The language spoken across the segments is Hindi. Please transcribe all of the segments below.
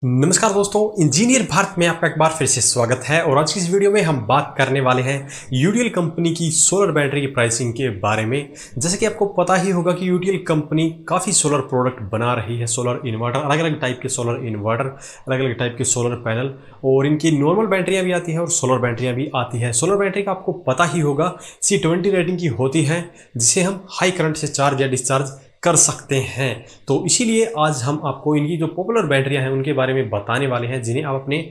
नमस्कार दोस्तों, इंजीनियर भारत में आपका एक बार फिर से स्वागत है। और आज की इस वीडियो में हम बात करने वाले हैं यूटीएल कंपनी की सोलर बैटरी की प्राइसिंग के बारे में। जैसे कि आपको पता ही होगा कि यूटीएल कंपनी काफ़ी सोलर प्रोडक्ट बना रही है, सोलर इन्वर्टर, अलग अलग टाइप के सोलर इन्वर्टर, अलग अलग टाइप के सोलर पैनल, और इनकी नॉर्मल बैटरियाँ भी आती है और सोलर बैटरियाँ भी आती है। सोलर बैटरी का आपको पता ही होगा C20 रेटिंग की होती है, जिसे हम हाई करंट से चार्ज या डिस्चार्ज कर सकते हैं। तो इसीलिए आज हम आपको इनकी जो पॉपुलर बैटरियां हैं उनके बारे में बताने वाले हैं, जिन्हें आप अपने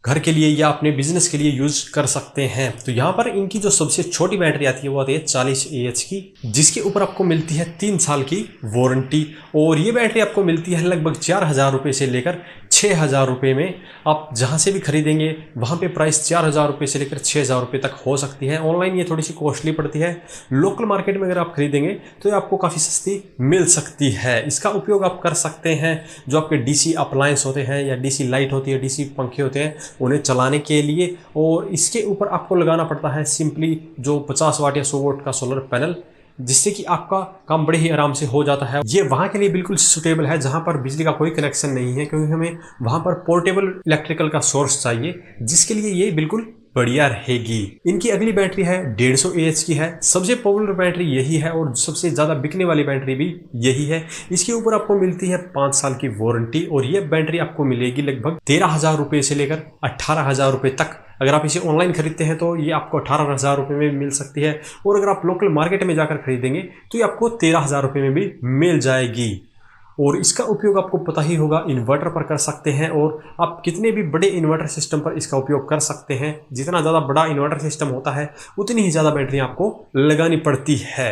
घर के लिए या अपने बिजनेस के लिए यूज कर सकते हैं। तो यहाँ पर इनकी जो सबसे छोटी बैटरी आती है वो आती है 40 AH की, जिसके ऊपर आपको मिलती है 3 साल की वारंटी। और ये बैटरी आपको मिलती है लगभग 4,000 रुपये से लेकर 6,000 रुपये में। आप जहाँ से भी खरीदेंगे वहाँ पे प्राइस 4,000 रुपये से लेकर 6,000 रुपये तक हो सकती है। ऑनलाइन ये थोड़ी सी कॉस्टली पड़ती है, लोकल मार्केट में अगर आप खरीदेंगे तो ये आपको काफ़ी सस्ती मिल सकती है। इसका उपयोग आप कर सकते हैं जो आपके DC अप्लायंस होते हैं या DC लाइट होती है, DC पंखे होते हैं, उन्हें चलाने के लिए। और इसके ऊपर आपको लगाना पड़ता है सिंपली जो 50 वाट या 100 वाट का सोलर पैनल, जिससे कि आपका काम बड़े ही आराम से हो जाता है। ये वहाँ के लिए बिल्कुल सूटेबल है जहाँ पर बिजली का कोई कनेक्शन नहीं है, क्योंकि हमें वहाँ पर पोर्टेबल इलेक्ट्रिकल का सोर्स चाहिए, जिसके लिए ये बिल्कुल बढ़िया रहेगी। इनकी अगली बैटरी है 150 AH की है। सबसे पॉपुलर बैटरी यही है और सबसे ज़्यादा बिकने वाली बैटरी भी यही है। इसके ऊपर आपको मिलती है 5 साल की वारंटी, और ये बैटरी आपको मिलेगी लगभग 13,000 रुपये से लेकर 18,000 रुपये तक। अगर आप इसे ऑनलाइन खरीदते हैं तो ये आपको 18,000 रुपये में मिल सकती है, और अगर आप लोकल मार्केट में जाकर खरीदेंगे तो ये आपको 13,000 रुपये में भी मिल जाएगी। और इसका उपयोग आपको पता ही होगा इन्वर्टर पर कर सकते हैं, और आप कितने भी बड़े इन्वर्टर सिस्टम पर इसका उपयोग कर सकते हैं। जितना ज़्यादा बड़ा इन्वर्टर सिस्टम होता है उतनी ही ज़्यादा बैटरी आपको लगानी पड़ती है।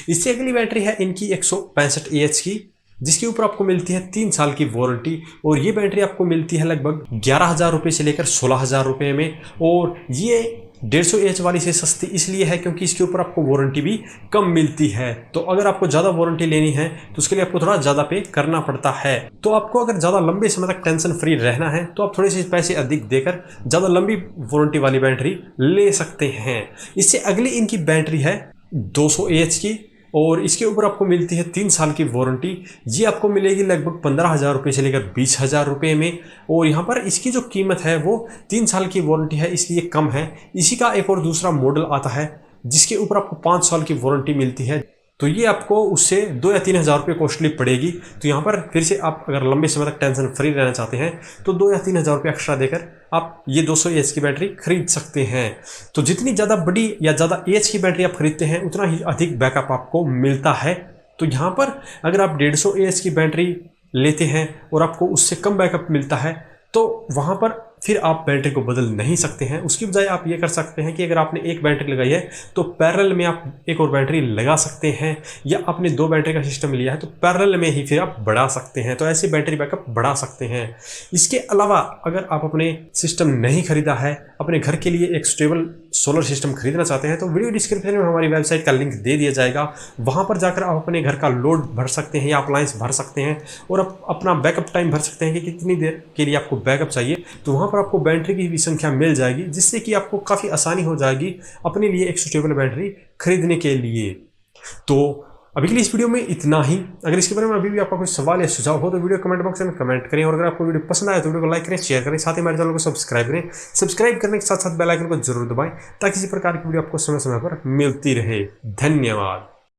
इससे अगली बैटरी है इनकी 165 AH की, जिसके ऊपर आपको मिलती है 3 साल की वारंटी। और ये बैटरी आपको मिलती है लगभग 11,000 रुपये से लेकर 16,000 रुपये में। और ये 150 AH वाली से सस्ती इसलिए है क्योंकि इसके ऊपर आपको वारंटी भी कम मिलती है। तो अगर आपको ज़्यादा वारंटी लेनी है तो उसके लिए आपको थोड़ा ज़्यादा पे करना पड़ता है। तो आपको अगर ज़्यादा लंबे समय तक टेंशन फ्री रहना है तो आप थोड़े से पैसे अधिक देकर ज़्यादा लंबी वारंटी वाली बैटरी ले सकते हैं। इससे अगली इनकी बैटरी है 200 AH की, और इसके ऊपर आपको मिलती है 3 साल की वारंटी। ये आपको मिलेगी लगभग 15,000 रुपये से लेकर 20,000 रुपये में। और यहाँ पर इसकी जो कीमत है वो 3 साल की वारंटी है इसलिए कम है। इसी का एक और दूसरा मॉडल आता है जिसके ऊपर आपको 5 साल की वारंटी मिलती है, तो ये आपको उससे 2 या 3,000 रुपये कॉस्टली पड़ेगी। तो यहाँ पर फिर से आप अगर लंबे समय तक टेंशन फ्री रहना चाहते हैं तो 2 या 3,000 रुपये एक्स्ट्रा देकर आप ये 200 AH की बैटरी खरीद सकते हैं। तो जितनी ज़्यादा बड़ी या ज़्यादा AH की बैटरी आप खरीदते हैं उतना ही अधिक बैकअप आपको मिलता है। तो यहाँ पर अगर आप 150 AH की बैटरी लेते हैं और आपको उससे कम बैकअप मिलता है तो वहाँ पर फिर आप बैटरी को बदल नहीं सकते हैं। उसकी बजाय आप ये कर सकते हैं कि अगर आपने एक बैटरी लगाई है तो पैरेलल में आप एक और बैटरी लगा सकते हैं, या आपने 2 बैटरी का सिस्टम लिया है तो पैरेलल में ही फिर आप बढ़ा सकते हैं। तो ऐसे बैटरी बैकअप बढ़ा सकते हैं। इसके अलावा अगर आप अपने सिस्टम नहीं खरीदा है, अपने घर के लिए एक स्टेबल सोलर सिस्टम खरीदना चाहते हैं, तो वीडियो डिस्क्रिप्शन में हमारी वेबसाइट का लिंक दे दिया जाएगा। वहाँ पर जाकर आप अपने घर का लोड भर सकते हैं या अप्लायंस भर सकते हैं, और आप अपना बैकअप टाइम भर सकते हैं कि कितनी देर के लिए आपको बैकअप चाहिए। तो वहाँ पर आपको बैटरी की भी संख्या मिल जाएगी, जिससे कि आपको काफ़ी आसानी हो जाएगी अपने लिए एक सुटेबल बैटरी खरीदने के लिए। तो अभी के लिए इस वीडियो में इतना ही। अगर इसके बारे में अभी भी आपका कोई सवाल या सुझाव हो तो वीडियो कमेंट बॉक्स में कमेंट करें, और अगर आपको वीडियो पसंद आए तो वीडियो को लाइक करें, शेयर करें, साथ ही हमारे चैनल को सब्सक्राइब करें। सब्सक्राइब करने के साथ साथ बेल आइकन को जरूर दबाएं ताकि इसी प्रकार की वीडियो आपको समय समय पर मिलती रहे। धन्यवाद।